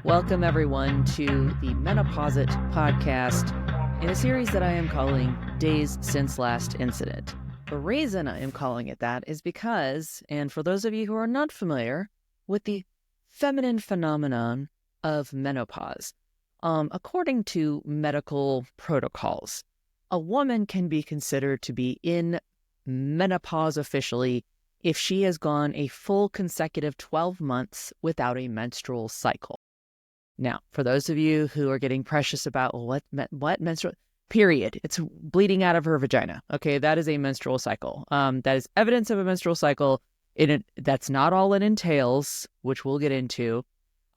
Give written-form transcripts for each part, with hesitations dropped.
Welcome, everyone, to the MenopauseIt podcast in a series that I am calling Days Since Last Incident. The reason I am calling it that is because, and for those of you who are not familiar with the feminine phenomenon of menopause, according to medical protocols, a woman can be considered to be in menopause officially if she has gone a full consecutive 12 months without a menstrual cycle. Now, for those of you who are getting precious about what menstrual period, it's bleeding out of her vagina. Okay, that is a menstrual cycle. That is evidence of a menstrual cycle. That's not all it entails, which we'll get into.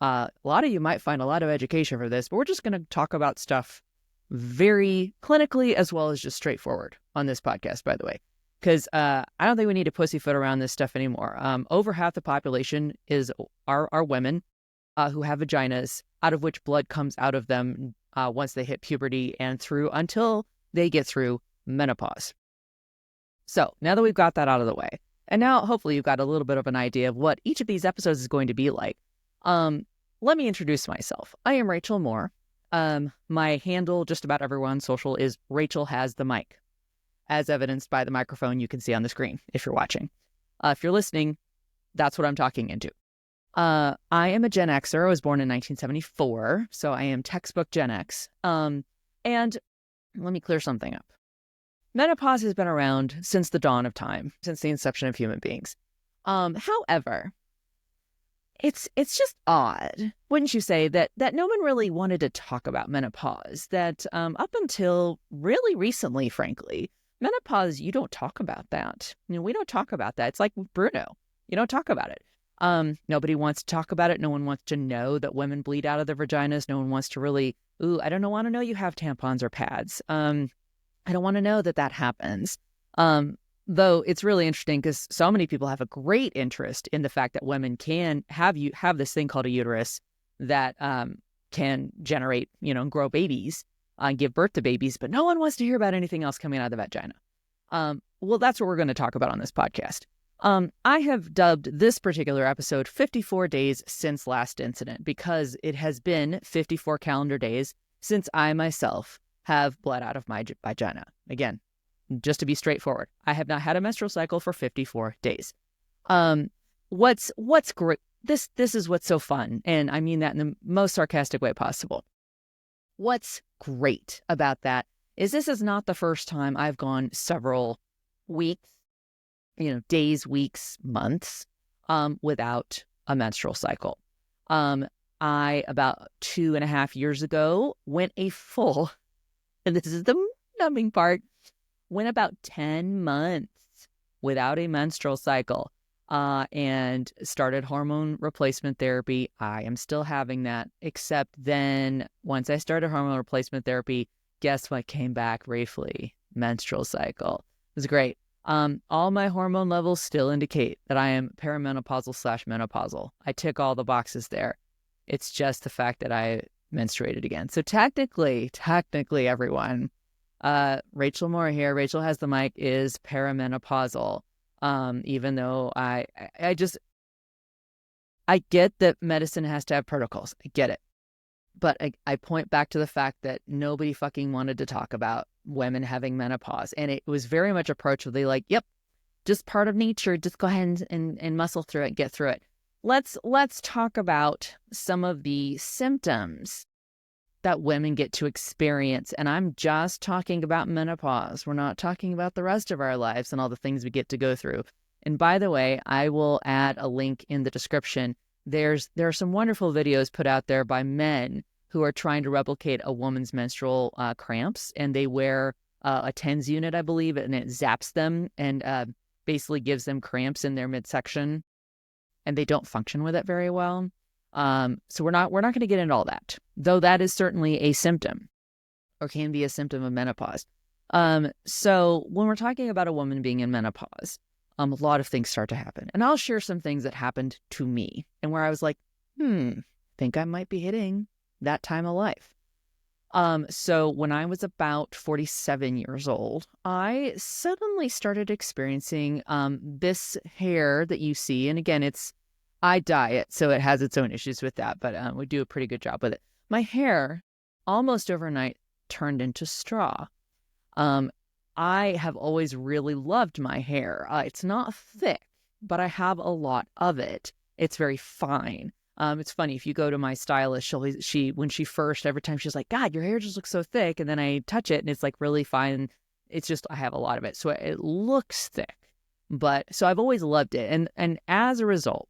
A lot of you might find a lot of education for this, but we're just going to talk about stuff very clinically as well as just straightforward on this podcast, by the way, because I don't think we need to pussyfoot around this stuff anymore. Over half the population are women who have vaginas, out of which blood comes out of them once they hit puberty and through until they get through menopause. So now that we've got that out of the way, and now hopefully you've got a little bit of an idea of what each of these episodes is going to be like, let me introduce myself. I am Rachel Moore. My handle, just about everyone social, is Rachel Has the Mic, as evidenced by the microphone you can see on the screen if you're watching. If you're listening, that's what I'm talking into. I am a Gen Xer. I was born in 1974, so I am textbook Gen X. And let me clear something up. Menopause has been around since the dawn of time, since the inception of human beings. However, it's just odd, wouldn't you say, that no one really wanted to talk about menopause, that up until really recently, frankly, menopause, you don't talk about that. We don't talk about that. It's like Bruno. You don't talk about it. Nobody wants to talk about it. No one wants to know that women bleed out of their vaginas. No one wants to really, I don't want to know you have tampons or pads. I don't want to know that happens. Though it's really interesting because so many people have a great interest in the fact that women can have this thing called a uterus that can generate, grow babies and give birth to babies, but no one wants to hear about anything else coming out of the vagina. Well, that's what we're going to talk about on this podcast. I have dubbed this particular episode 54 Days Since Last Incident because it has been 54 calendar days since I myself have bled out of my vagina. Again, just to be straightforward, I have not had a menstrual cycle for 54 days. What's great? This is what's so fun, and I mean that in the most sarcastic way possible. What's great about that is this is not the first time I've gone several weeks, days, weeks, months, without a menstrual cycle. I, about 2.5 years ago, went a full, and this is the numbing part, went about 10 months without a menstrual cycle, and started hormone replacement therapy. I am still having that, except then once I started hormone replacement therapy, guess what came back briefly? Menstrual cycle. It was great. All my hormone levels still indicate that I am perimenopausal/menopausal. I tick all the boxes there. It's just the fact that I menstruated again. So technically, everyone, Rachel Moore here, Rachel Has the Mic, is perimenopausal. Even though I get that medicine has to have protocols. I get it. But I point back to the fact that nobody fucking wanted to talk about women having menopause. And it was very much approachably like, yep, just part of nature. Just go ahead and muscle through it, get through it. Let's talk about some of the symptoms that women get to experience. And I'm just talking about menopause. We're not talking about the rest of our lives and all the things we get to go through. And by the way, I will add a link in the description. There are some wonderful videos put out there by men who are trying to replicate a woman's menstrual cramps, and they wear a TENS unit, I believe, and it zaps them and basically gives them cramps in their midsection, and they don't function with it very well. So we're not going to get into all that, though that is certainly a symptom, or can be a symptom of menopause. So when we're talking about a woman being in menopause, a lot of things start to happen. And I'll share some things that happened to me and where I was like, think I might be hitting that time of life. So when I was about 47 years old, I suddenly started experiencing this hair that you see. And again, it's I dye it, so it has its own issues with that, but we do a pretty good job with it. My hair, almost overnight, turned into straw. Um, I have always really loved my hair. It's not thick, but I have a lot of it. It's very fine. It's funny, if you go to my stylist, when she first, every time she's like, God, your hair just looks so thick. And then I touch it and it's like really fine. It's just, I have a lot of it. So it looks thick, but so I've always loved it. And as a result,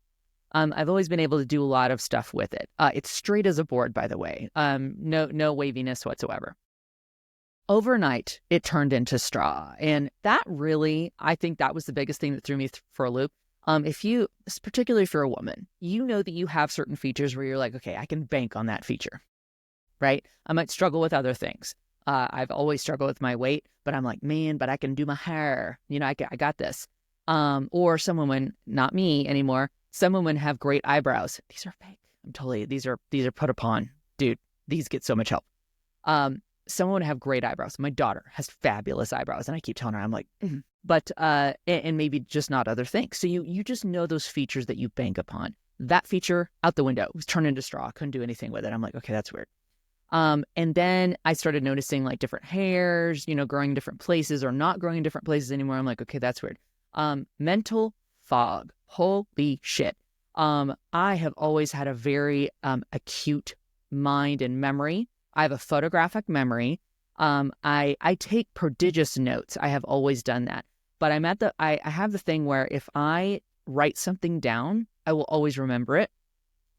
I've always been able to do a lot of stuff with it. It's straight as a board, by the way. No waviness whatsoever. Overnight, it turned into straw. And that really, I think that was the biggest thing that threw me for a loop. Particularly if you're a woman, you know that you have certain features where you're like, okay, I can bank on that feature, right? I might struggle with other things. I've always struggled with my weight, but I'm like, man, but I can do my hair. I got this. Or some women, not me anymore, some women have great eyebrows. These are fake. These are put upon. Dude, these get so much help. Some women have great eyebrows. My daughter has fabulous eyebrows. And I keep telling her, I'm like, but and maybe just not other things. So you just know those features that you bank upon. That feature out the window, was turned into straw. Couldn't do anything with it. I'm like, okay, that's weird. And then I started noticing like different hairs, growing in different places or not growing in different places anymore. I'm like, okay, that's weird. Mental fog. Holy shit. I have always had a very acute mind and memory. I have a photographic memory. I take prodigious notes. I have always done that. But I have the thing where if I write something down, I will always remember it.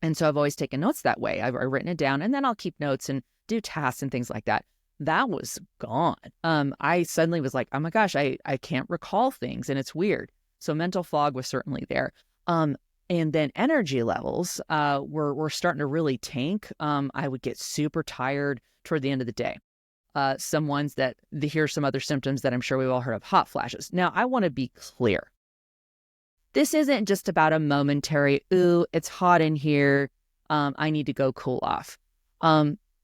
And so I've always taken notes that way. I've written it down and then I'll keep notes and do tasks and things like that. That was gone. I suddenly was like, oh my gosh, I can't recall things and it's weird. So mental fog was certainly there. And then energy levels were starting to really tank. I would get super tired toward the end of the day. Here's some other symptoms that I'm sure we've all heard of: hot flashes. Now, I want to be clear. This isn't just about a momentary, ooh, it's hot in here, I need to go cool off.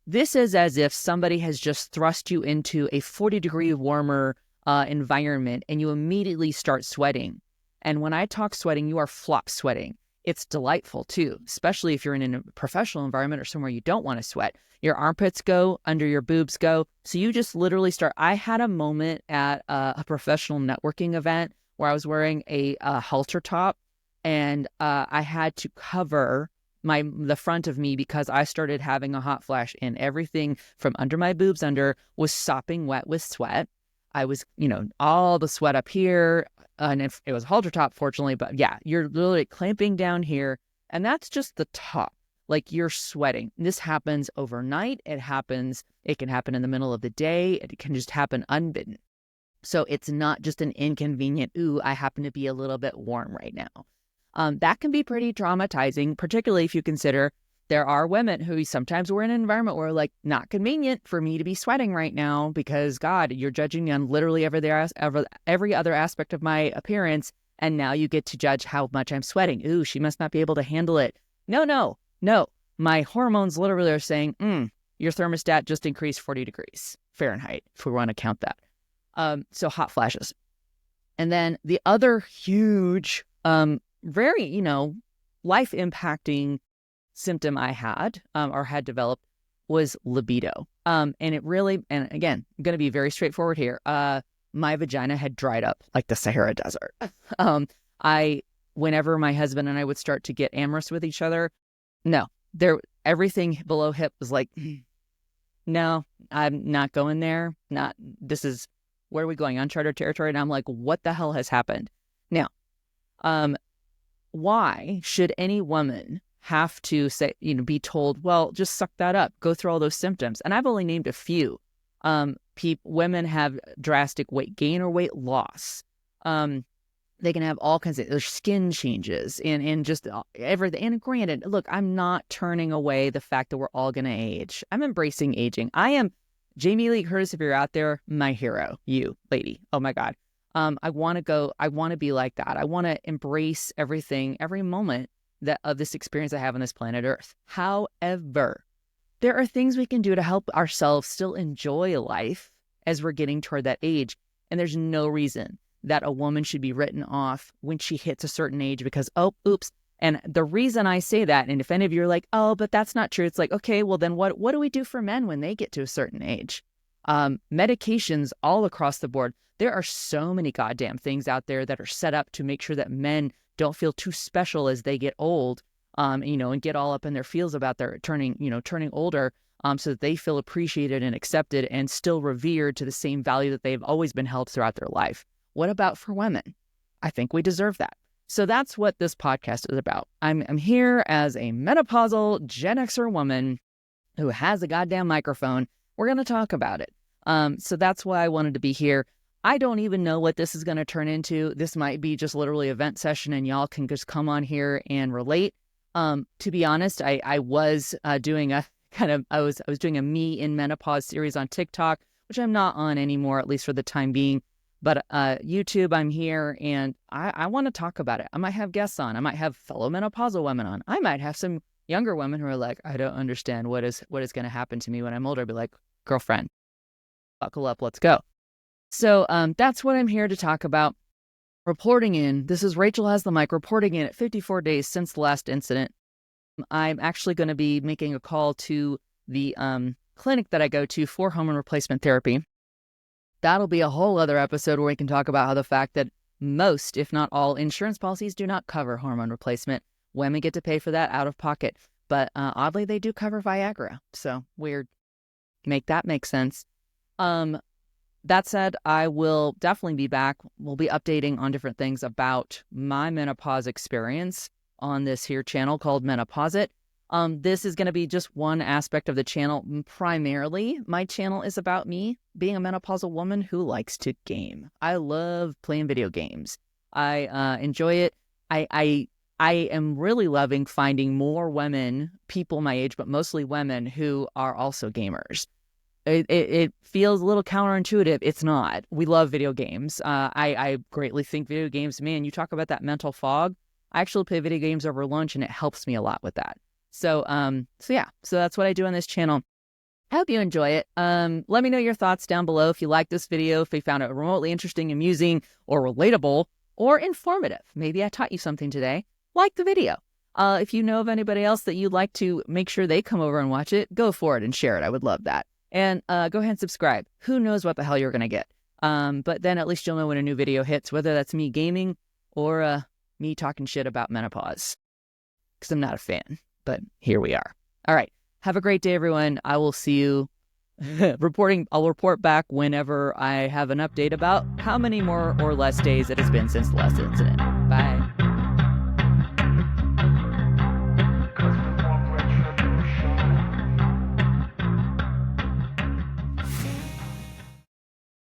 This is as if somebody has just thrust you into a 40-degree warmer environment and you immediately start sweating. And when I talk sweating, you are flop sweating. It's delightful too, especially if you're in a professional environment or somewhere you don't want to sweat. Your armpits go, under your boobs go. So you just literally start. I had a moment at a professional networking event where I was wearing a halter top and I had to cover the front of me because I started having a hot flash and everything from under my boobs was sopping wet with sweat. I was, all the sweat up here. And it was halter top, fortunately, but yeah, you're literally clamping down here. And that's just the top. Like, you're sweating. This happens overnight. It can happen in the middle of the day. It can just happen unbidden. So it's not just an inconvenient, ooh, I happen to be a little bit warm right now. That can be pretty traumatizing, particularly if you consider there are women who sometimes we're in an environment where like, not convenient for me to be sweating right now because God, you're judging me on literally every other aspect of my appearance. And now you get to judge how much I'm sweating. Ooh, she must not be able to handle it. No. My hormones literally are saying, your thermostat just increased 40 degrees Fahrenheit, if we want to count that. So hot flashes. And then the other huge, very, life impacting symptom I had or had developed was libido. And again, I'm going to be very straightforward here. My vagina had dried up like the Sahara Desert. Whenever my husband and I would start to get amorous with each other, everything below hip was like, no, I'm not going there. Where are we going? Uncharted territory. And I'm like, what the hell has happened? Now, why should any woman have to say, be told, well, just suck that up, go through all those symptoms? And I've only named a few. Women have drastic weight gain or weight loss. They can have all kinds of their skin changes and just everything. And granted, look, I'm not turning away the fact that we're all going to age. I'm embracing aging. I am Jamie Lee Curtis. If you're out there, my hero, you lady. Oh my God. I want to be like that. I want to embrace everything, every moment of this experience I have on this planet Earth. However, there are things we can do to help ourselves still enjoy life as we're getting toward that age. And there's no reason that a woman should be written off when she hits a certain age because, oh, oops, And the reason I say that, and if any of you are like, oh, but that's not true, it's like, okay, well then what do we do for men when they get to a certain age? Medications all across the board. There are so many goddamn things out there that are set up to make sure that men don't feel too special as they get old, and get all up in their feels about their turning older, so that they feel appreciated and accepted and still revered to the same value that they've always been held throughout their life. What about for women? I think we deserve that. So that's what this podcast is about. I'm here as a menopausal Gen Xer woman who has a goddamn microphone. We're going to talk about it. So that's why I wanted to be here. I don't even know what this is going to turn into. This might be just literally a vent session and y'all can just come on here and relate. To be honest, I was doing a I was doing a me in menopause series on TikTok, which I'm not on anymore, at least for the time being. But YouTube, I'm here and I want to talk about it. I might have guests on. I might have fellow menopausal women on. I might have some younger women who are like, I don't understand what is going to happen to me when I'm older. I'd be like, girlfriend, buckle up, let's go. So that's what I'm here to talk about. Reporting in, this is Rachel Has the Mic, reporting in at 54 days since the last incident. I'm actually going to be making a call to the clinic that I go to for hormone replacement therapy. That'll be a whole other episode where we can talk about how the fact that most, if not all, insurance policies do not cover hormone replacement. Women get to pay for that out of pocket. But oddly, they do cover Viagra. So weird. Make that make sense. That said, I will definitely be back. We'll be updating on different things about my menopause experience on this here channel called MenopauseIt. This is going to be just one aspect of the channel. Primarily, my channel is about me being a menopausal woman who likes to game. I love playing video games. I enjoy it. I am really loving finding more women, people my age, but mostly women who are also gamers. It feels a little counterintuitive. It's not. We love video games. I greatly think video games, man, you talk about that mental fog. I actually play video games over lunch and it helps me a lot with that. So that's what I do on this channel. I hope you enjoy it. Let me know your thoughts down below if you like this video, if you found it remotely interesting, amusing, or relatable, or informative. Maybe I taught you something today. Like the video. If you know of anybody else that you'd like to make sure they come over and watch it, go for it and share it. I would love that. And go ahead and subscribe. Who knows what the hell you're going to get. But then at least you'll know when a new video hits, whether that's me gaming or me talking shit about menopause. Because I'm not a fan. But here we are. All right. Have a great day, everyone. I will see you I'll report back whenever I have an update about how many more or less days it has been since the last incident.